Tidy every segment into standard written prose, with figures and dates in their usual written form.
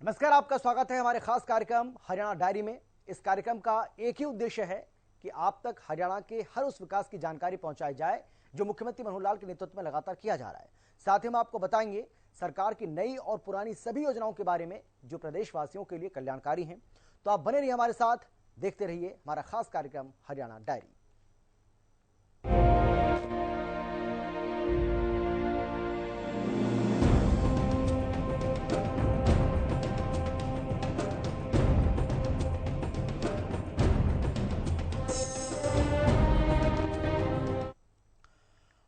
नमस्कार, आपका स्वागत है हमारे खास कार्यक्रम हरियाणा डायरी में। इस कार्यक्रम का एक ही उद्देश्य है कि आप तक हरियाणा के हर उस विकास की जानकारी पहुंचाई जाए जो मुख्यमंत्री मनोहर लाल के नेतृत्व में लगातार किया जा रहा है। साथ ही हम आपको बताएंगे सरकार की नई और पुरानी सभी योजनाओं के बारे में जो प्रदेशवासियों के लिए कल्याणकारी हैं। तो आप बने रहिए हमारे साथ, देखते रहिए हमारा खास कार्यक्रम हरियाणा डायरी।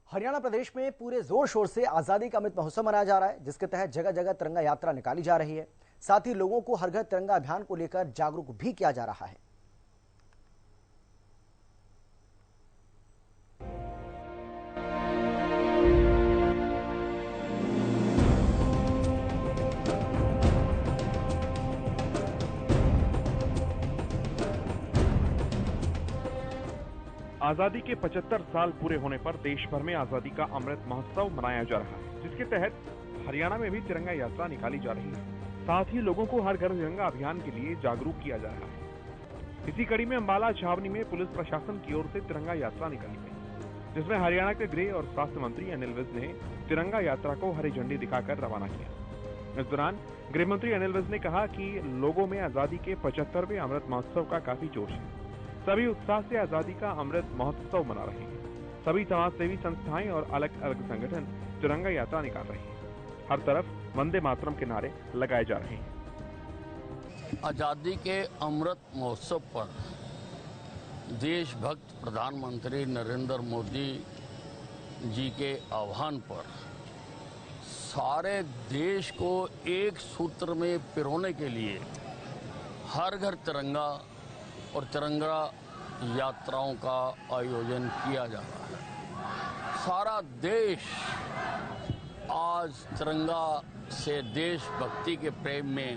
हरियाणा प्रदेश में पूरे जोर शोर से आजादी का अमृत महोत्सव मनाया जा रहा है, जिसके तहत जगह जगह तिरंगा यात्रा निकाली जा रही है। साथ ही लोगों को हर घर तिरंगा अभियान को लेकर जागरूक भी किया जा रहा है। आजादी के 75 साल पूरे होने पर देश भर में आजादी का अमृत महोत्सव मनाया जा रहा है, जिसके तहत हरियाणा में भी तिरंगा यात्रा निकाली जा रही है। साथ ही लोगों को हर घर तिरंगा अभियान के लिए जागरूक किया जा रहा है। इसी कड़ी में अंबाला छावनी में पुलिस प्रशासन की ओर से तिरंगा यात्रा निकाली गई, जिसमें हरियाणा के गृह और स्वास्थ्य मंत्री अनिल विज ने तिरंगा यात्रा को हरी झंडी दिखाकर रवाना किया। इस दौरान गृह मंत्री अनिल विज ने कहा कि लोगों में आजादी के 75वें अमृत महोत्सव का काफी जोश है। सभी उत्साह से आजादी का अमृत महोत्सव मना रहे हैं। सभी समाज सेवी संस्थाएं और अलग अलग संगठन तिरंगा यात्रा निकाल रहे हैं। हर तरफ वंदे मातरम के नारे लगाए जा रहे हैं। आजादी के अमृत महोत्सव पर देशभक्त प्रधानमंत्री नरेंद्र मोदी जी के आह्वान पर सारे देश को एक सूत्र में पिरोने के लिए हर घर तिरंगा और तिरंगा यात्राओं का आयोजन किया जा रहा है। सारा देश आज तिरंगा से देशभक्ति के प्रेम में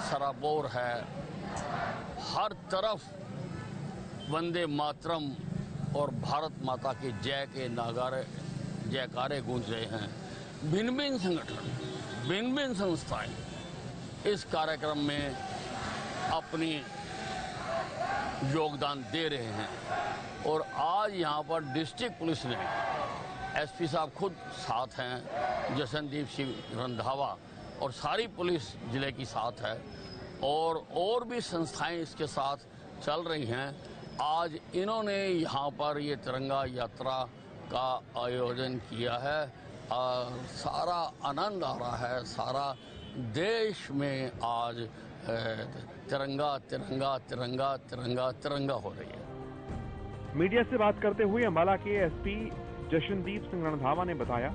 सराबोर है। हर तरफ वंदे मातरम और भारत माता की जय के जयकारे गूंज रहे हैं। भिन्न भिन्न संगठन, भिन्न भिन्न संस्थाएं इस कार्यक्रम में अपनी योगदान दे रहे हैं। और आज यहाँ पर डिस्ट्रिक्ट पुलिस ने, एसपी साहब खुद साथ हैं, जसनदीप सिंह रंधावा, और सारी पुलिस जिले की साथ है और भी संस्थाएं इसके साथ चल रही हैं। आज इन्होंने यहाँ पर ये तिरंगा यात्रा का आयोजन किया है। सारा आनंद आ रहा है। सारा देश में आज तिरंगा तिरंगा तिरंगा तिरंगा तिरंगा हो रही है। मीडिया से बात करते हुए अंबाला के एसपी जशनदीप सिंह रंधावा ने बताया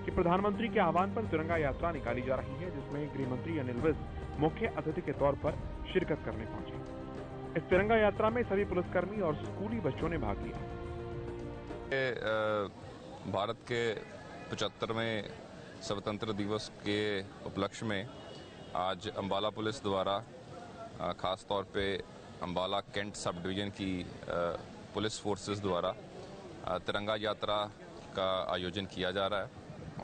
कि प्रधानमंत्री के आह्वान पर तिरंगा यात्रा निकाली जा रही है, जिसमें गृह मंत्री अनिल विज मुख्य अतिथि के तौर पर शिरकत करने पहुंचे। इस तिरंगा यात्रा में सभी पुलिसकर्मी और स्कूली बच्चों ने भाग लिया। भारत के 75वें स्वतंत्र दिवस के उपलक्ष्य में आज अंबाला पुलिस द्वारा खास तौर पे अंबाला कैंट सब डिवीजन की पुलिस फोर्सेस द्वारा तिरंगा यात्रा का आयोजन किया जा रहा है।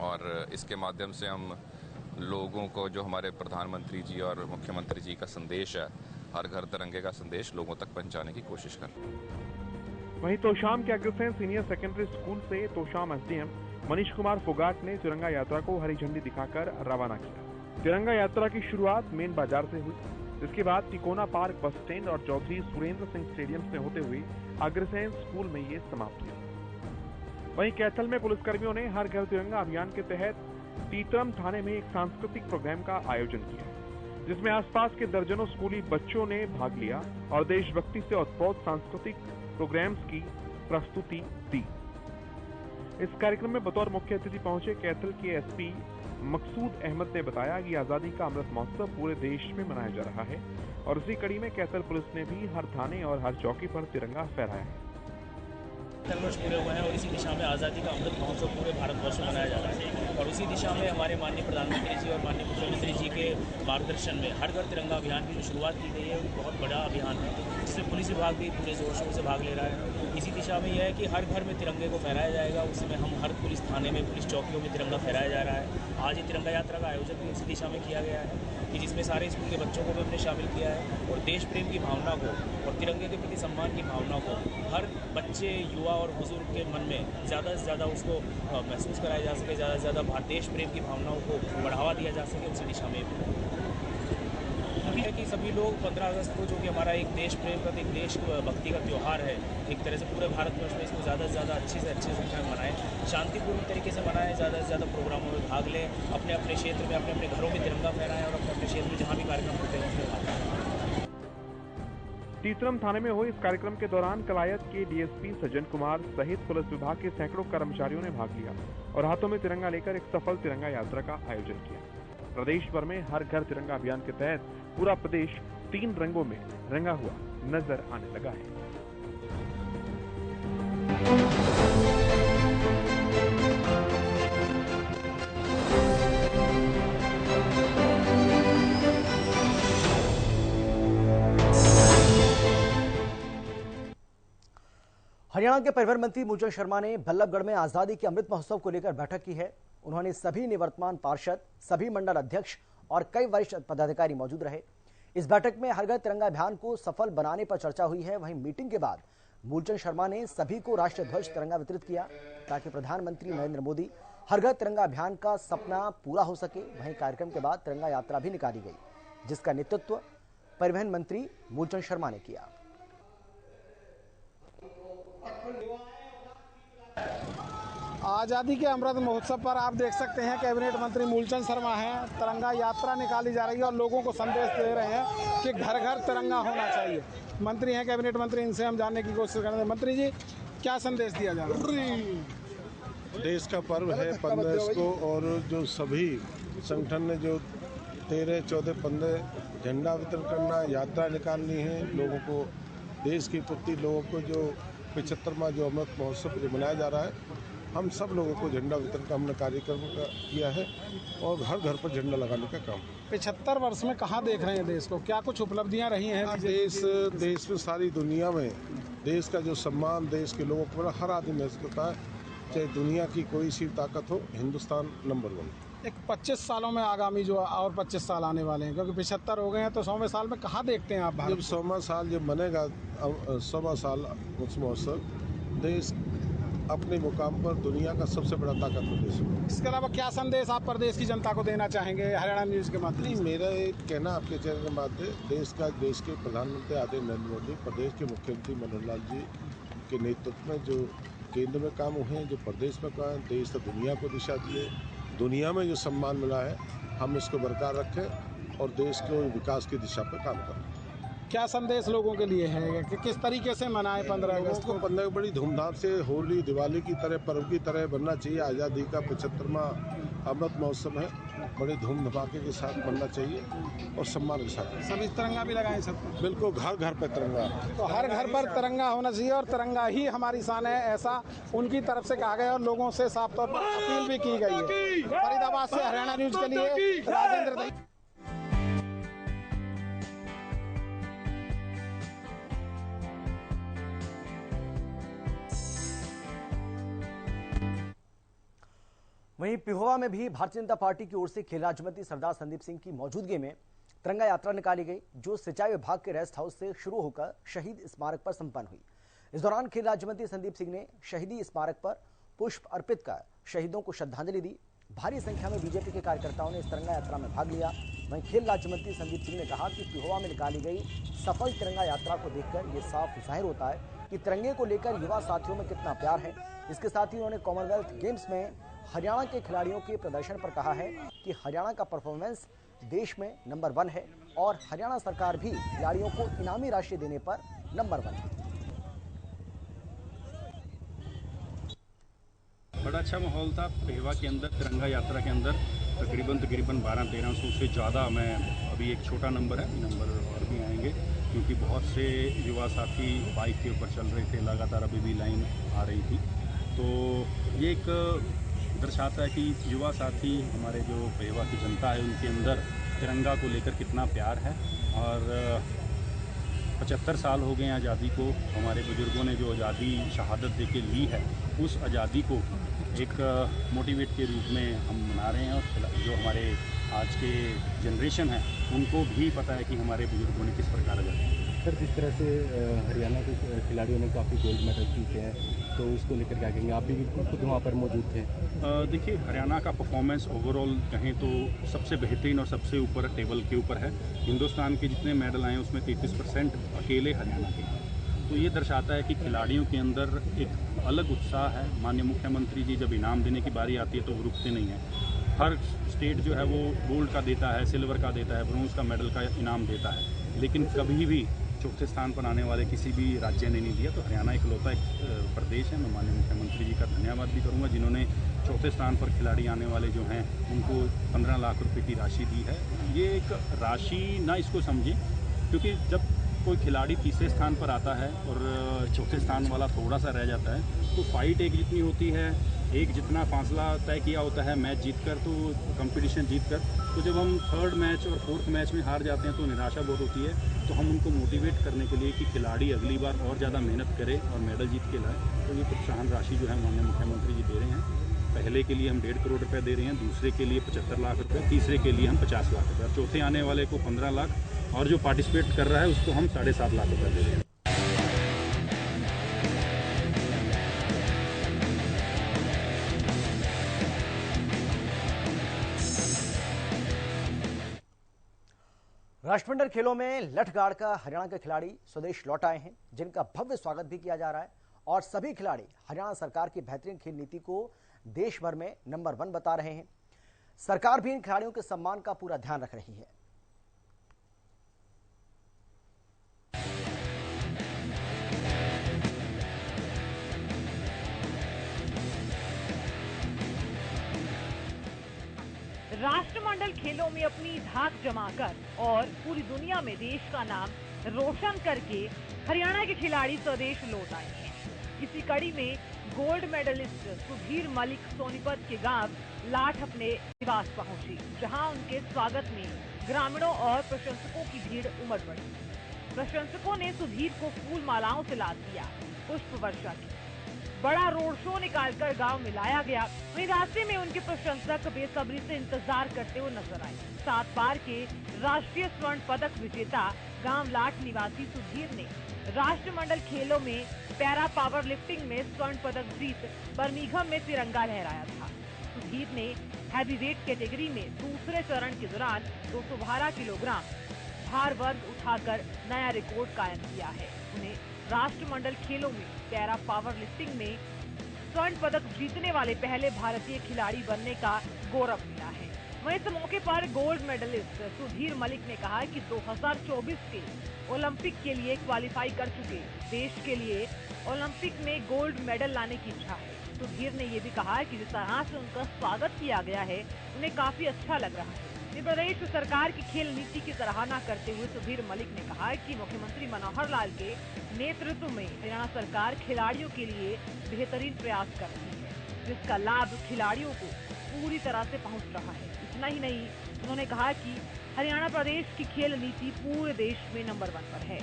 और इसके माध्यम से हम लोगों को जो हमारे प्रधानमंत्री जी और मुख्यमंत्री जी का संदेश है, हर घर तिरंगे का संदेश लोगों तक पहुंचाने की कोशिश कर रहे हैं। वहीं तोशाम के अग्रसेन सीनियर सेकेंडरी स्कूल से तोशाम एसडीएम मनीष कुमार फोगाट ने तिरंगा यात्रा को हरी झंडी दिखाकर रवाना किया। तिरंगा यात्रा की शुरुआत मेन बाजार से हुई, जिसके बाद तिकोना पार्क बस स्टैंड और चौधरी सुरेंद्र सिंह स्टेडियम से होते हुए अग्रसेन स्कूल में ये समाप्त हुई। वहीं कैथल में पुलिसकर्मियों ने हर घर तिरंगा अभियान के तहत टीटम थाने में एक सांस्कृतिक प्रोग्राम का आयोजन किया, जिसमें आसपास के दर्जनों स्कूली बच्चों ने भाग लिया और देशभक्ति से ओतप्रोत सांस्कृतिक प्रोग्राम्स की प्रस्तुति दी। इस कार्यक्रम में बतौर मुख्य अतिथि पहुंचे कैथल के एसपी मकसूद अहमद ने बताया कि आजादी का अमृत महोत्सव पूरे देश में मनाया जा रहा है और इसी कड़ी में कैथल पुलिस ने भी हर थाने और हर चौकी पर तिरंगा फहराया है। वर्ष पूरे हुए हैं और इसी दिशा में आज़ादी का अमृत महोत्सव पूरे भारतवर्ष में मनाया जा रहा है। और उसी दिशा में हमारे माननीय प्रधानमंत्री जी और माननीय मुख्यमंत्री जी के मार्गदर्शन में हर घर तिरंगा अभियान की जो शुरुआत की गई है, वो बहुत बड़ा अभियान है, जिसमें पुलिस विभाग भी पूरे जोर शोर से भाग ले रहा है। इसी दिशा में यह है कि हर घर में तिरंगे को फहराया जाएगा। उसमें हम हर पुलिस थाने में, पुलिस चौकियों में तिरंगा फहराया जा रहा है। आज ये तिरंगा यात्रा का आयोजन भी इसी दिशा में किया गया है। कि जिसमें सारे स्कूल के बच्चों को भी हमने शामिल किया है और देश प्रेम की भावना को और तिरंगे के प्रति सम्मान की भावना को हर बच्चे, युवा और बुजुर्ग के मन में ज़्यादा से ज़्यादा उसको महसूस कराया जा सके, ज़्यादा से ज़्यादा देश प्रेम की भावनाओं को बढ़ावा दिया जा सके, उसी दिशा में है कि सभी लोग 15 अगस्त को, जो कि हमारा एक देश प्रेम का, एक देश भक्ति का त्यौहार है, एक तरह से पूरे भारतवर्ष में इसको ज़्यादा से ज़्यादा अच्छी से अच्छी संख्या में मनाएं, शांतिपूर्ण तरीके से मनाएं, ज़्यादा से ज़्यादा प्रोग्रामों में भाग लें, अपने अपने क्षेत्र में, अपने अपने घरों में तिरंगा फहराएं और अपने अपने क्षेत्र में जहाँ भी कार्यक्रम होते हैं उसमें भाग लें। तीसरम थाने में हुए इस कार्यक्रम के दौरान कलायत के डीएसपी सज्जन कुमार सहित पुलिस विभाग के सैकड़ों कर्मचारियों ने भाग लिया और हाथों में तिरंगा लेकर एक सफल तिरंगा यात्रा का आयोजन किया। प्रदेश भर में हर घर तिरंगा अभियान के तहत पूरा प्रदेश 3 रंगों में रंगा हुआ नजर आने लगा है। हरियाणा के परिवहन मंत्री मूलचंद शर्मा ने बल्लभगढ़ में आजादी के अमृत महोत्सव को लेकर बैठक की है। उन्होंने सभी निवर्तमान पार्षद, सभी मंडल अध्यक्ष और कई वरिष्ठ पदाधिकारी मौजूद रहे। इस बैठक में हर घर तिरंगा अभियान को सफल बनाने पर चर्चा हुई है। वहीं मीटिंग के बाद मूलचंद शर्मा ने सभी को राष्ट्रीय ध्वज तिरंगा वितरित किया ताकि प्रधानमंत्री नरेंद्र मोदी हर घर तिरंगा अभियान का सपना पूरा हो सके। वहीं कार्यक्रम के बाद तिरंगा यात्रा भी निकाली गई, जिसका नेतृत्व परिवहन मंत्री मूलचंद शर्मा ने किया। आज़ादी के अमृत महोत्सव पर आप देख सकते हैं कैबिनेट मंत्री मूलचंद शर्मा हैं। तिरंगा यात्रा निकाली जा रही है और लोगों को संदेश दे रहे हैं कि घर घर तिरंगा होना चाहिए। मंत्री हैं कैबिनेट मंत्री, इनसे हम जानने की कोशिश करेंगे। मंत्री जी, क्या संदेश दिया जा रहा है? देश का पर्व है 15 को और जो सभी संगठन ने जो 13, 14, 15 झंडा वितरण करना, यात्रा निकालनी है लोगों को, देश के प्रति लोगों को जो 75वां जो अमृत महोत्सव जो मनाया जा रहा है, हम सब लोगों को झंडा वितरण का हमने कार्यक्रम किया है और हर घर पर झंडा लगाने का काम। 75 वर्ष में कहाँ देख रहे हैं देश को, क्या कुछ उपलब्धियां रही हैं? देश में सारी दुनिया में देश का जो सम्मान देश के लोगों को हर आदमी महसूस करता है, चाहे दुनिया की कोई सी ताकत हो, हिंदुस्तान नंबर 1। एक 25 सालों में आगामी जो और 25 साल आने वाले हैं, क्योंकि 75 हो गए हैं, तो 100वें साल में कहाँ देखते हैं आप? जब 100वां साल जब बनेगा, 100वां साल महोत्सव, देश अपने मुकाम पर दुनिया का सबसे बड़ा ताकतवर देश है। इसके अलावा क्या संदेश आप प्रदेश की जनता को देना चाहेंगे हरियाणा न्यूज़ के माध्यम से? मेरा एक कहना आपके चैनल के माध्यम देश के प्रधानमंत्री आदरणीय नरेंद्र मोदी, प्रदेश के मुख्यमंत्री मनोहर लाल जी के नेतृत्व में जो केंद्र में काम हुए हैं, जो प्रदेश में काम, देश तो दुनिया को दिशा दिए, दुनिया में जो सम्मान मिला है, हम इसको बरकरार रखें और देश को विकास की दिशा पर काम करें। क्या संदेश लोगों के लिए है कि किस तरीके से मनाएं 15 अगस्त को? 15 को बड़ी धूमधाम से होली, दिवाली की तरह, पर्व की तरह बनना चाहिए। आज़ादी का 75वां अमृत महोत्सव है, बड़े धूम धमाके के साथ बनना चाहिए और सम्मान के साथ। सभी तिरंगा भी लगाएं सब? बिल्कुल, घर घर पर तिरंगा। तो हर घर पर तिरंगा होना चाहिए और तिरंगा ही हमारी शान है, ऐसा उनकी तरफ से कहा गया और लोगों से साफ तौर पर अपील भी की गई है। फरीदाबाद से हरियाणा न्यूज़ के लिए राजेंद्र दही। वहीं पिहोवा में भी भारतीय जनता पार्टी की ओर से खेल राज्य मंत्री सरदार संदीप सिंह की मौजूदगी में तिरंगा यात्रा निकाली गई, जो सिंचाई विभाग के रेस्ट हाउस से शुरू होकर शहीद स्मारक पर संपन्न हुई। इस दौरान खेल राज्य मंत्री संदीप सिंह ने शहीदी स्मारक पर पुष्प अर्पित कर शहीदों को श्रद्धांजलि दी। भारी संख्या में बीजेपी के कार्यकर्ताओं ने इस तिरंगा यात्रा में भाग लिया। वहीं खेल राज्य मंत्री संदीप सिंह ने कहा कि पिहोवा में निकाली गई सफल तिरंगा यात्रा को देखकर ये साफ जाहिर होता है कि तिरंगे को लेकर युवा साथियों में कितना प्यार है। इसके साथ ही उन्होंने कॉमनवेल्थ गेम्स में हरियाणा के खिलाड़ियों के प्रदर्शन पर कहा है कि हरियाणा का परफॉर्मेंस देश में नंबर 1 है और हरियाणा सरकार भी खिलाड़ियों को इनामी राशि देने पर नंबर 1 है। बड़ा अच्छा माहौल था पिहोवा के अंदर, तिरंगा यात्रा के अंदर तकरीबन 1200-1300 से ज़्यादा। मैं अभी एक छोटा नंबर है, नंबर और भी आएंगे क्योंकि बहुत से युवा साथी बाइक के ऊपर चल रहे थे, लगातार अभी भी लाइन आ रही थी। तो ये एक दर्शाता है कि युवा साथी हमारे जो पिहोवा की जनता है उनके अंदर तिरंगा को लेकर कितना प्यार है। और 75 साल हो गए हैं आज़ादी को। हमारे बुजुर्गों ने जो आज़ादी शहादत दे के ली है, उस आज़ादी को एक मोटिवेट के रूप में हम मना रहे हैं और जो हमारे आज के जनरेशन है उनको भी पता है कि हमारे बुजुर्गों ने किस प्रकार आज़ादी दी। सर, जिस तरह से हरियाणा के खिलाड़ियों ने काफ़ी गोल्ड मेडल जीते हैं, तो उसको लेकर क्या कहेंगे? आप भी खुद वहाँ पर मौजूद थे। देखिए, हरियाणा का परफॉर्मेंस ओवरऑल कहें तो सबसे बेहतरीन और सबसे ऊपर टेबल के ऊपर है। हिंदुस्तान के जितने मेडल आए उसमें 33% अकेले हरियाणा के हैं। तो ये दर्शाता है कि खिलाड़ियों के अंदर एक अलग उत्साह है। माननीय मुख्यमंत्री जी जब इनाम देने की बारी आती है तो वो रुकते नहीं हैं। हर स्टेट जो है वो गोल्ड का देता है, सिल्वर का देता है, ब्रोंज का मेडल का इनाम देता है, लेकिन कभी भी चौथे स्थान पर आने वाले किसी भी राज्य ने नहीं दिया। तो हरियाणा इकलौता एक प्रदेश है। मैं माननीय मुख्यमंत्री जी का धन्यवाद भी करूंगा जिन्होंने चौथे स्थान पर खिलाड़ी आने वाले जो हैं उनको 15 लाख रुपए की राशि दी है। ये एक राशि ना इसको समझें, क्योंकि जब कोई खिलाड़ी तीसरे स्थान पर आता है और चौथे स्थान वाला थोड़ा सा रह जाता है तो फाइट एक जितनी होती है, एक जितना फासला तय किया होता है मैच जीतकर, तो कंपटीशन जीतकर, तो जब हम थर्ड मैच और फोर्थ मैच में हार जाते हैं तो निराशा बहुत होती है। तो हम उनको मोटिवेट करने के लिए कि खिलाड़ी अगली बार और ज़्यादा मेहनत करे और मेडल जीत के लाए, तो ये प्रोत्साहन राशि जो है माननीय मुख्यमंत्री जी दे रहे हैं। पहले के लिए हम 1.5 करोड़ रुपये दे रहे हैं, दूसरे के लिए 75 लाख रुपये, तीसरे के लिए हम 50 लाख रुपये, चौथे आने वाले को 15 लाख और जो पार्टिसिपेट कर रहा है उसको हम 7.5 लाख रुपये दे रहे हैं। राष्ट्रमंडल खेलों में लठगाड़ का हरियाणा के खिलाड़ी स्वदेश लौट आए हैं, जिनका भव्य स्वागत भी किया जा रहा है और सभी खिलाड़ी हरियाणा सरकार की बेहतरीन खेल नीति को देश भर में नंबर 1 बता रहे हैं। सरकार भी इन खिलाड़ियों के सम्मान का पूरा ध्यान रख रही है। राष्ट्रमंडल खेलों में अपनी धाक जमाकर और पूरी दुनिया में देश का नाम रोशन करके हरियाणा के खिलाड़ी स्वदेश लौट आए हैं। इसी कड़ी में गोल्ड मेडलिस्ट सुधीर मलिक सोनीपत के गांव लाठ अपने निवास पहुंचे, जहां उनके स्वागत में ग्रामीणों और प्रशंसकों की भीड़ उमड़ पड़ी। प्रशंसकों ने सुधीर को फूल मालाओं से लाद दिया, पुष्प वर्षा की, बड़ा रोड शो निकालकर गांव में लाया गया। वहीं रास्ते में उनके प्रशंसक बेसब्री से इंतजार करते हुए नजर आए। 7 बार के राष्ट्रीय स्वर्ण पदक विजेता गांव लाठ निवासी सुधीर ने राष्ट्रमंडल खेलों में पैरा पावर लिफ्टिंग में स्वर्ण पदक जीत बर्मिंघम में तिरंगा लहराया था। सुधीर ने हैवीवेट कैटेगरी में दूसरे चरण के दौरान 212 किलोग्राम भार वर्ग उठाकर नया रिकॉर्ड कायम किया है। उन्हें राष्ट्रमंडल खेलों में पैरा पावर लिफ्टिंग में स्वर्ण पदक जीतने वाले पहले भारतीय खिलाड़ी बनने का गौरव मिला है। वहीं इस मौके पर गोल्ड मेडलिस्ट सुधीर मलिक ने कहा कि 2024 के ओलंपिक के लिए क्वालिफाई कर चुके देश के लिए ओलंपिक में गोल्ड मेडल लाने की इच्छा है। सुधीर ने ये भी कहा कि जिस तरह से उनका स्वागत किया गया है उन्हें काफी अच्छा लग रहा है। प्रदेश सरकार की खेल नीति की सराहना करते हुए सुधीर मलिक ने कहा कि मुख्यमंत्री मनोहर लाल के नेतृत्व में हरियाणा सरकार खिलाड़ियों के लिए बेहतरीन प्रयास कर रही है, जिसका लाभ खिलाड़ियों को पूरी तरह से पहुंच रहा है। इतना ही नहीं, उन्होंने कहा कि हरियाणा प्रदेश की खेल नीति पूरे देश में नंबर 1 पर है।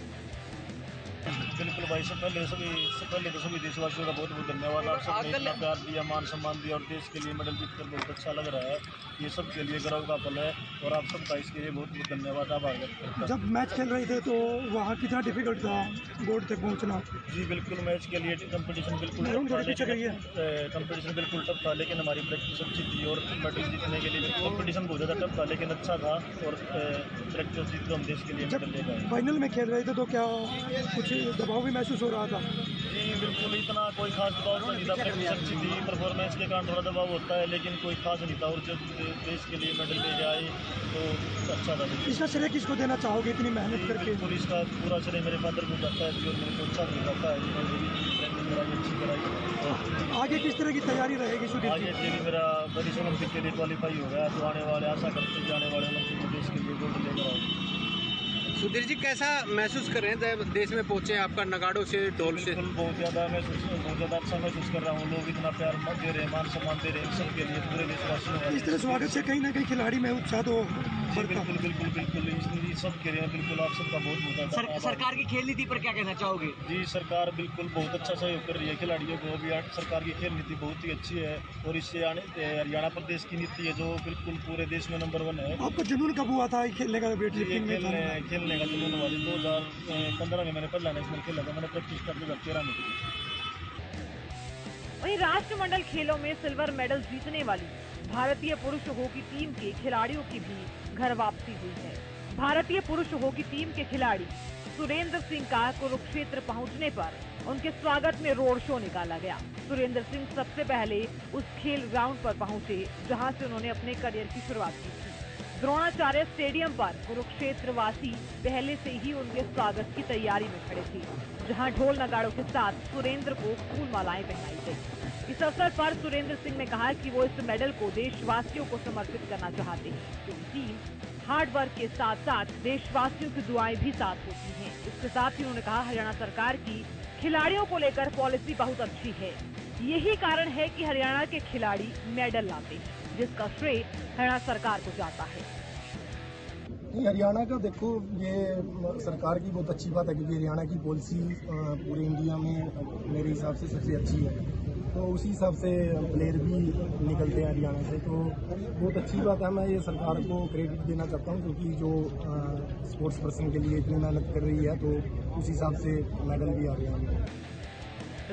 बिल्कुल भाई, से पहले तो सभी देशवासियों का बहुत बहुत धन्यवाद। आप सबने इतना प्यार दिया, मान सम्मान दिया और देश के लिए मेडल जीतकर बहुत अच्छा लग रहा है। ये सब के लिए गर्व का पल है और आप सबका इसके लिए बहुत बहुत धन्यवाद, आभार व्यक्त करता हूं। जब मैच खेल रहे थे तो वहाँ कितना डिफिकल्ट था बोर्ड तक पहुँचना? जी बिल्कुल, मैच के लिए कंपटीशन बिल्कुल टफ था, लेकिन हमारी प्रैक्टिस अच्छी थी और मेडल जीतने के लिए कंपटीशन बहुत ज़्यादा टफ था, लेकिन अच्छा था और प्रैक्टिस जीत हम देश के लिए मेडल ले गए। फाइनल में खेल रहे थे तो क्या कुछ दबाव भी महसूस हो रहा था? जी बिल्कुल, इतना कोई खास दबाव नहीं था। प्रैक्टिस अच्छी थी, परफॉर्मेंस के कारण थोड़ा दबाव होता है, लेकिन कोई खास नहीं था और जब देश के लिए मेडल लेके आए तो अच्छा था। इसका श्रेय किसको देना चाहोगे इतनी मेहनत करके? पुलिस का पूरा श्रेय मेरे फादर को जाता है और मेरे को अच्छा नहीं जाता है, ट्रेनिंग कराई अच्छी कराई। आगे किस तरह की तैयारी रहेगी सुधीर? आगे के लिए मेरा पेरिस ओलंपिक के लिए क्वालिफाई हो गया, तो आने वाले आशा करते हैं आने वाले ओलंपिक में देश के लिए गोल्ड लेकर आए। सुधीर जी, कैसा महसूस कर रहे हैं देश में पहुंचे आपका नगाड़ों से ढोल से? बहुत ज़्यादा अच्छा महसूस कर रहा हूँ। लोग इतना प्यार दे रहे हैं, मान सम्मान दे रहे हैं, सबके लिए पूरे देशवासियों। इस तरह स्वागत से कहीं ना कहीं खिलाड़ी में उत्साह तो बिल्कुल बिल्कुल बिल्कुल ये सब कह रहे हैं। बिल्कुल आप सबका बहुत बहुत सरकार की खेल नीति पर क्या कहना चाहोगे? जी सरकार बिल्कुल बहुत अच्छा सहयोग कर रही है खिलाड़ियों को। अभी सरकार की खेल नीति बहुत ही अच्छी है और इससे हरियाणा प्रदेश की नीति है जो बिल्कुल पूरे देश में नंबर 1 है। आपका जुनून कब हुआ था खेलने का? खेलने का जुनून हुआ 2015 में मैंने पहला नेशनल खेला था। मैंने प्रैक्टिस कर 2013 में। वहीं राष्ट्रमंडल खेलों में सिल्वर मेडल जीतने वाली भारतीय पुरुष हॉकी टीम के खिलाड़ियों की भी घर वापसी हुई है। भारतीय पुरुष हॉकी टीम के खिलाड़ी सुरेंद्र सिंह का कुरुक्षेत्र पहुंचने पर उनके स्वागत में रोड शो निकाला गया। सुरेंद्र सिंह सबसे पहले उस खेल ग्राउंड पर पहुंचे जहां से उन्होंने अपने करियर की शुरुआत की थी। द्रोणाचार्य स्टेडियम पर कुरुक्षेत्र वासी पहले से ही उनके स्वागत की तैयारी में खड़े थे, जहां ढोल नगाड़ों के साथ सुरेंद्र को फूल मालाएं पहनाई गई। इस अवसर पर सुरेंद्र सिंह ने कहा कि वो इस मेडल को देशवासियों को समर्पित करना चाहते हैं, क्योंकि टीम हार्ड वर्क के साथ साथ देशवासियों की दुआएं भी साथ होती हैं। इसके साथ ही उन्होंने कहा हरियाणा सरकार की खिलाड़ियों को लेकर पॉलिसी बहुत अच्छी है। यही कारण है कि हरियाणा के खिलाड़ी मेडल लाते हैं, जिसका श्रेय हरियाणा सरकार को जाता है। हरियाणा का देखो ये सरकार की बहुत अच्छी बात है, क्योंकि हरियाणा की पॉलिसी पूरे इंडिया में मेरे हिसाब से सबसे अच्छी है। तो उसी हिसाब से प्लेयर भी निकलते हैं हरियाणा से, तो बहुत अच्छी बात है। मैं ये सरकार को क्रेडिट देना चाहता हूँ, क्योंकि जो स्पोर्ट्स पर्सन के लिए इतनी मेहनत कर रही है, तो उस हिसाब से मेडल भी आ रहे हैं।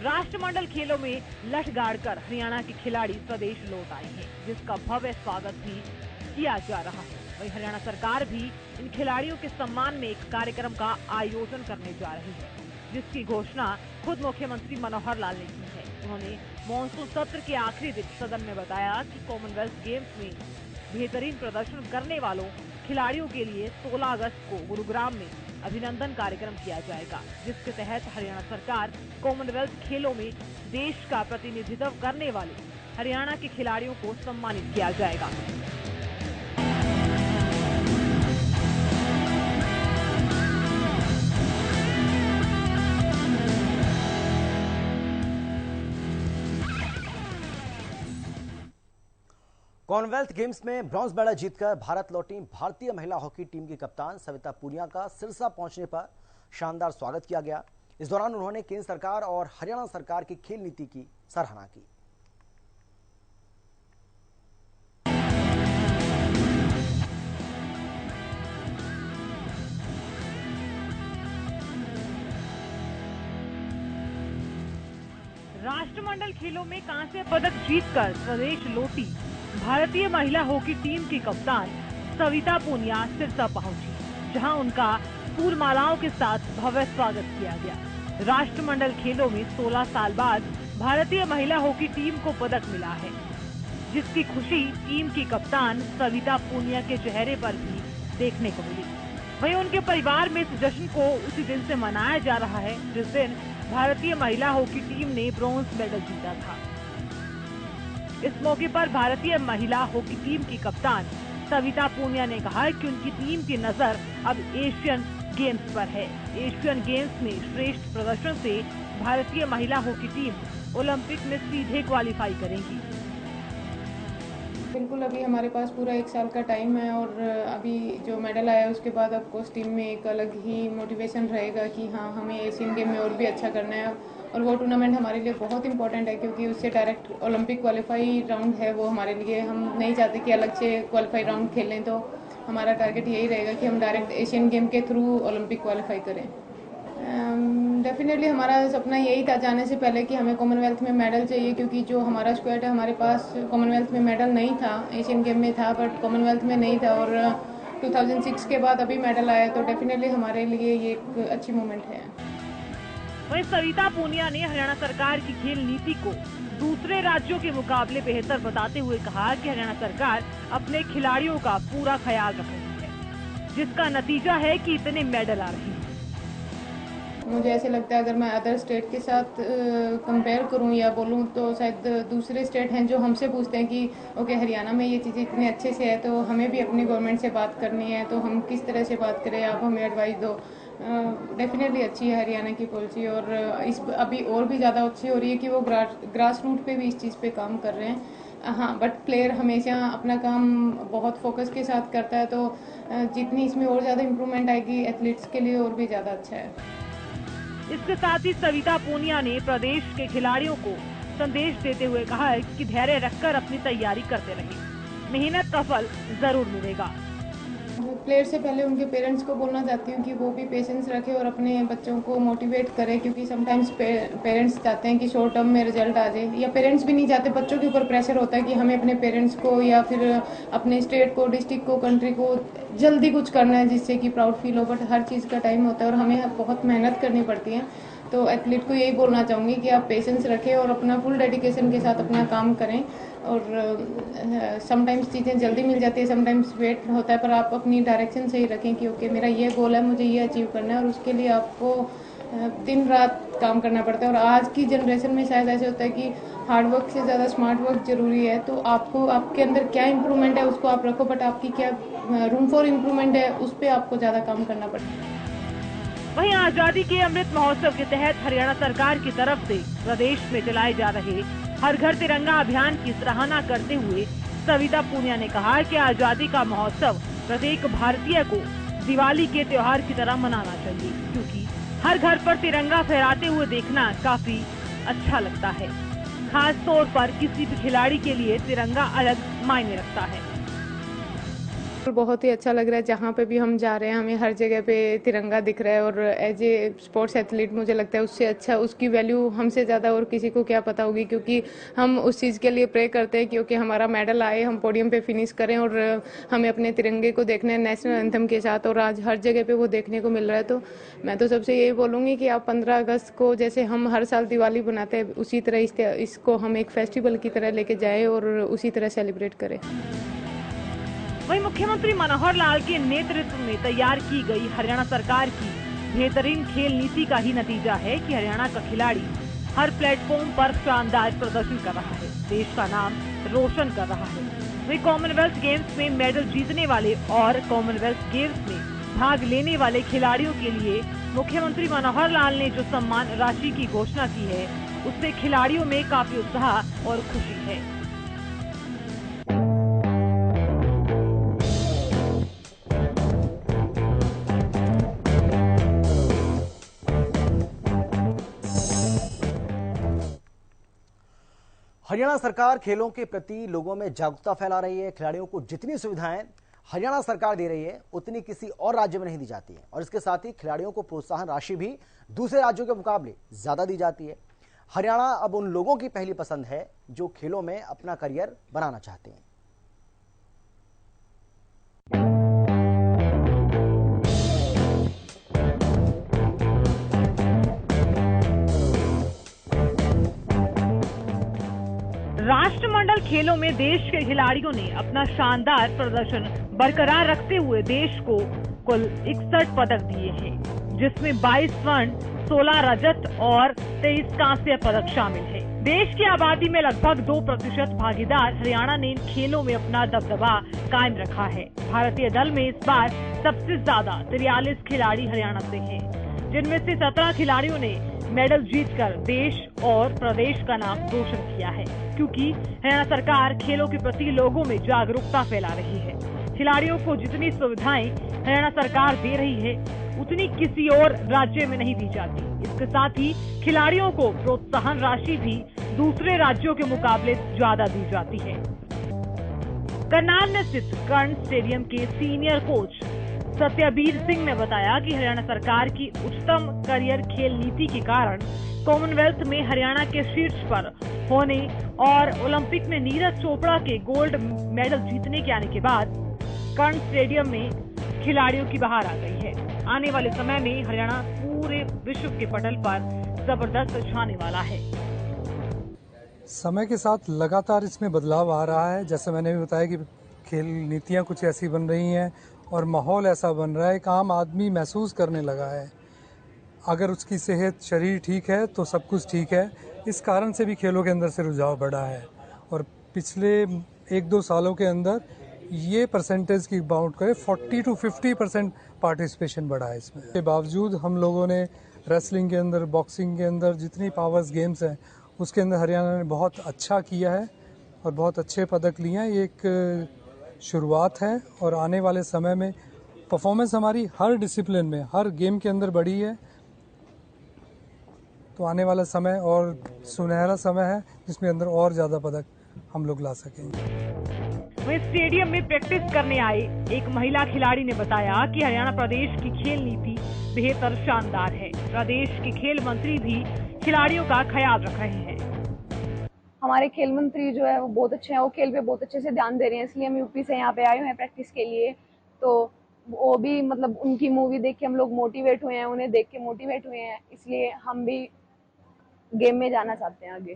राष्ट्रमंडल खेलों में लठ गाड़कर हरियाणा के खिलाड़ी स्वदेश लौट आए हैं, जिसका भव्य स्वागत भी किया जा रहा है। वहीं हरियाणा सरकार भी इन खिलाड़ियों के सम्मान में एक कार्यक्रम का आयोजन करने जा रही है, जिसकी घोषणा खुद मुख्यमंत्री मनोहर लाल ने की है। उन्होंने मॉनसून सत्र के आखिरी दिन सदन में बताया कि कॉमनवेल्थ गेम्स में बेहतरीन प्रदर्शन करने वालों खिलाड़ियों के लिए 16 अगस्त को गुरुग्राम में अभिनंदन कार्यक्रम किया जाएगा, जिसके तहत हरियाणा सरकार कॉमनवेल्थ खेलों में देश का प्रतिनिधित्व करने वाले हरियाणा के खिलाड़ियों को सम्मानित किया जाएगा। कॉमनवेल्थ गेम्स में ब्रॉन्ज मेडल जीतकर भारत लौटी भारतीय महिला हॉकी टीम की कप्तान सविता पूनिया का सिरसा पहुंचने पर शानदार स्वागत किया गया। इस दौरान उन्होंने केंद्र सरकार और हरियाणा सरकार की खेल नीति की सराहना की। राष्ट्रमंडल खेलों में कांस्य पदक जीतकर स्वदेश लौटी भारतीय महिला हॉकी टीम की कप्तान सविता पूनिया सिरसा पहुंची, जहां उनका फूल मालाओं के साथ भव्य स्वागत किया गया। राष्ट्रमंडल खेलों में 16 साल बाद भारतीय महिला हॉकी टीम को पदक मिला है, जिसकी खुशी टीम की कप्तान सविता पूनिया के चेहरे पर भी देखने को मिली। वहीं उनके परिवार में इस जश्न को उसी दिन से मनाया जा रहा है जिस दिन भारतीय महिला हॉकी टीम ने ब्रॉन्ज मेडल जीता था। इस मौके पर भारतीय महिला हॉकी टीम की कप्तान सविता पूनिया ने कहा कि उनकी टीम की नजर अब एशियन गेम्स पर है। एशियन गेम्स में श्रेष्ठ प्रदर्शन से भारतीय महिला हॉकी टीम ओलंपिक में सीधे क्वालिफाई करेंगी। बिल्कुल, अभी हमारे पास पूरा 1 साल का टाइम है और अभी जो मेडल आया उसके बाद ऑफकोर्स टीम में एक अलग ही मोटिवेशन रहेगा कि हाँ हमें एशियन गेम में और भी अच्छा करना है। और वो टूर्नामेंट हमारे लिए बहुत इंपॉर्टेंट है, क्योंकि उससे डायरेक्ट ओलंपिक क्वालिफाई राउंड है वो हमारे लिए। हम नहीं चाहते कि अलग से क्वालिफाई राउंड खेलें, तो हमारा टारगेट यही रहेगा कि हम डायरेक्ट एशियन गेम के थ्रू ओलंपिक क्वालिफाई करें। डेफिनेटली हमारा सपना यही था जाने से पहले कि हमें कॉमनवेल्थ में मेडल चाहिए, क्योंकि जो हमारा स्क्वाड है हमारे पास कॉमनवेल्थ में मेडल नहीं था। एशियन गेम में था बट कॉमनवेल्थ में नहीं था, और 2006 के बाद अभी मेडल आया, तो डेफिनेटली हमारे लिए ये एक अच्छी मोमेंट है। वहीं सविता पूनिया ने हरियाणा सरकार की खेल नीति को दूसरे राज्यों के मुकाबले बेहतर बताते हुए कहा कि हरियाणा सरकार अपने खिलाड़ियों का पूरा ख्याल रख रही है, जिसका नतीजा है कि इतने मेडल आ रहे हैं। मुझे ऐसे लगता है अगर मैं अदर स्टेट के साथ कंपेयर करूं या बोलूं, तो शायद दूसरे स्टेट हैं जो हमसे पूछते हैं कि ओके हरियाणा में ये चीज़ें इतने अच्छे से है, तो हमें भी अपनी गवर्नमेंट से बात करनी है, तो हम किस तरह से बात करें, आप हमें एडवाइस दो। डेफिनेटली अच्छी है हरियाणा की पॉलिसी, और इस अभी और भी ज़्यादा अच्छी हो रही है कि वो ग्रास रूट पे भी इस चीज़ पे काम कर रहे हैं। हाँ, बट प्लेयर हमेशा अपना काम बहुत फोकस के साथ करता है, तो जितनी इसमें और ज़्यादा इम्प्रूवमेंट आएगी एथलीट्स के लिए और भी ज़्यादा अच्छा है। इसके साथ ही सविता पूनिया ने प्रदेश के खिलाड़ियों को संदेश देते हुए कहा है कि धैर्य रखकर अपनी तैयारी करते रहें, मेहनत का फल जरूर मिलेगा। प्लेयर से पहले उनके पेरेंट्स को बोलना चाहती हूँ कि वो भी पेशेंस रखें और अपने बच्चों को मोटिवेट करें, क्योंकि समटाइम्स पेरेंट्स चाहते हैं कि शॉर्ट टर्म में रिजल्ट आ जाए, या पेरेंट्स भी नहीं चाहते, बच्चों के ऊपर प्रेशर होता है कि हमें अपने पेरेंट्स को या फिर अपने स्टेट को, डिस्ट्रिक्ट को, कंट्री को जल्दी कुछ करना है जिससे कि प्राउड फील हो, बट हर चीज़ का टाइम होता है और हमें बहुत मेहनत करनी पड़ती है। तो एथलीट को यही बोलना चाहूँगी कि आप पेशेंस रखें और अपना फुल डेडिकेशन के साथ अपना काम करें, और समटाइम्स चीज़ें जल्दी मिल जाती है, समटाइम्स वेट होता है, पर आप अपनी डायरेक्शन सही रखें कि ओके मेरा ये गोल है, मुझे ये अचीव करना है, और उसके लिए आपको दिन रात काम करना पड़ता है। और आज की जनरेशन में शायद ऐसे होता है कि हार्ड वर्क से ज़्यादा स्मार्ट वर्क जरूरी है, तो आपको आपके अंदर क्या इम्प्रूवमेंट है उसको आप रखो, बट आपकी क्या रूम फॉर इम्प्रूवमेंट है उस पर आपको ज़्यादा काम करना पड़ता है। वहीं आजादी के अमृत महोत्सव के तहत हरियाणा सरकार की तरफ से प्रदेश में चलाए जा रहे हर घर तिरंगा अभियान की सराहना करते हुए सविता पूनिया ने कहा कि आजादी का महोत्सव प्रत्येक भारतीय को दिवाली के त्योहार की तरह मनाना चाहिए, क्योंकि हर घर पर तिरंगा फहराते हुए देखना काफी अच्छा लगता है। खास तौर पर किसी भी खिलाड़ी के लिए तिरंगा अलग मायने रखता है। बहुत ही अच्छा लग रहा है, जहाँ पे भी हम जा रहे हैं हमें हर जगह पे तिरंगा दिख रहा है, और एज ए स्पोर्ट्स एथलीट मुझे लगता है उससे अच्छा उसकी वैल्यू हमसे ज़्यादा और किसी को क्या पता होगी, क्योंकि हम उस चीज़ के लिए प्रे करते हैं क्योंकि हमारा मेडल आए, हम पोडियम पे फिनिश करें, और हमें अपने तिरंगे को देखना है नेशनल एंथम के साथ, और आज हर जगह पे वो देखने को मिल रहा है। तो मैं तो सबसे यही बोलूँगी कि आप 15 अगस्त को जैसे हम हर साल दिवाली बनाते हैं उसी तरह इसको हम एक फेस्टिवल की तरह लेके जाए और उसी तरह सेलिब्रेट करें। वहीं मुख्यमंत्री मनोहर लाल के नेतृत्व में तैयार की गई हरियाणा सरकार की बेहतरीन खेल नीति का ही नतीजा है कि हरियाणा का खिलाड़ी हर प्लेटफॉर्म पर शानदार प्रदर्शन कर रहा है, देश का नाम रोशन कर रहा है। वहीं कॉमनवेल्थ गेम्स में मेडल जीतने वाले और कॉमनवेल्थ गेम्स में भाग लेने वाले खिलाड़ियों के लिए मुख्यमंत्री मनोहर लाल ने जो सम्मान राशि की घोषणा की है, उससे खिलाड़ियों में काफी उत्साह और खुशी है। हरियाणा सरकार खेलों के प्रति लोगों में जागरूकता फैला रही है। खिलाड़ियों को जितनी सुविधाएं हरियाणा सरकार दे रही है उतनी किसी और राज्य में नहीं दी जाती है, और इसके साथ ही खिलाड़ियों को प्रोत्साहन राशि भी दूसरे राज्यों के मुकाबले ज्यादा दी जाती है। हरियाणा अब उन लोगों की पहली पसंद है जो खेलों में अपना करियर बनाना चाहते हैं। राष्ट्रमंडल खेलों में देश के खिलाड़ियों ने अपना शानदार प्रदर्शन बरकरार रखते हुए देश को कुल 61 पदक दिए हैं, जिसमें 22 स्वर्ण, 16 रजत और 23 कांस्य पदक शामिल हैं। देश की आबादी में लगभग 2% भागीदार हरियाणा ने इन खेलों में अपना दबदबा कायम रखा है। भारतीय दल में इस बार सबसे ज्यादा 43 खिलाड़ी हरियाणा से हैं, जिनमें से 17 खिलाड़ियों ने मेडल जीतकर देश और प्रदेश का नाम रोशन किया है, क्योंकि हरियाणा सरकार खेलों के प्रति लोगों में जागरूकता फैला रही है। खिलाड़ियों को जितनी सुविधाएं हरियाणा सरकार दे रही है उतनी किसी और राज्य में नहीं दी जाती। इसके साथ ही खिलाड़ियों को प्रोत्साहन राशि भी दूसरे राज्यों के मुकाबले ज्यादा दी जाती है। करनाल में स्थित कर्ण स्टेडियम के सीनियर कोच सत्यबीर सिंह ने बताया कि हरियाणा सरकार की उच्चतम करियर खेल नीति के कारण कॉमनवेल्थ में हरियाणा के शीर्ष पर होने और ओलंपिक में नीरज चोपड़ा के गोल्ड मेडल जीतने के आने के बाद कर्ण स्टेडियम में खिलाड़ियों की बहार आ गई है। आने वाले समय में हरियाणा पूरे विश्व के पटल पर जबरदस्त छाने वाला है। समय के साथ लगातार इसमें बदलाव आ रहा है। जैसे मैंने भी बताया कि खेल नीतियां कुछ ऐसी बन रही हैं और माहौल ऐसा बन रहा है कि आम आदमी महसूस करने लगा है अगर उसकी सेहत शरीर ठीक है तो सब कुछ ठीक है। इस कारण से भी खेलों के अंदर से रुझाव बढ़ा है और पिछले 1-2 सालों के अंदर ये परसेंटेज की बाउंड करें 40 to 50% पार्टिसिपेशन बढ़ा है इसमें। के बावजूद हम लोगों ने रेसलिंग के अंदर, बॉक्सिंग के अंदर जितनी पावर्स गेम्स हैं उसके अंदर हरियाणा ने बहुत अच्छा किया है और बहुत अच्छे पदक लिए हैं। ये एक शुरुआत है और आने वाले समय में परफॉर्मेंस हमारी हर डिसिप्लिन में, हर गेम के अंदर बढ़ी है। तो आने वाला समय और सुनहरा समय है जिसमें अंदर और ज़्यादा पदक हम लोग ला सकेंगे। वहीं स्टेडियम में प्रैक्टिस करने आए एक महिला खिलाड़ी ने बताया कि हरियाणा प्रदेश की खेल नीति बेहतर शानदार है। प्रदेश के खेल मंत्री भी खिलाड़ियों का ख्याल रख रहे हैं। हमारे खेल मंत्री जो है वो बहुत अच्छे हैं, वो खेल पे बहुत अच्छे से ध्यान दे रहे हैं, इसलिए हम यूपी से यहाँ पे आए हुए हैं प्रैक्टिस के लिए। तो वो भी मतलब उनकी मूवी देख के हम लोग मोटिवेट हुए हैं, उन्हें देख के मोटिवेट हुए हैं, इसलिए हम भी गेम में जाना चाहते हैं आगे।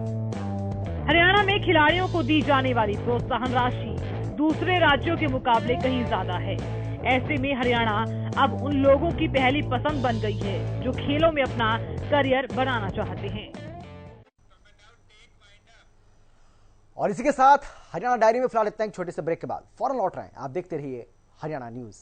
हरियाणा में खिलाड़ियों को दी जाने वाली प्रोत्साहन राशि दूसरे राज्यों के मुकाबले कहीं ज्यादा है। ऐसे में हरियाणा अब उन लोगों की पहली पसंद बन गई है जो खेलों में अपना करियर बनाना चाहते हैं। और इसी के साथ हरियाणा डायरी में फिलहाल इतना, एक छोटे से ब्रेक के बाद फौरन लौट रहे हैं। आप देखते रहिए हरियाणा न्यूज।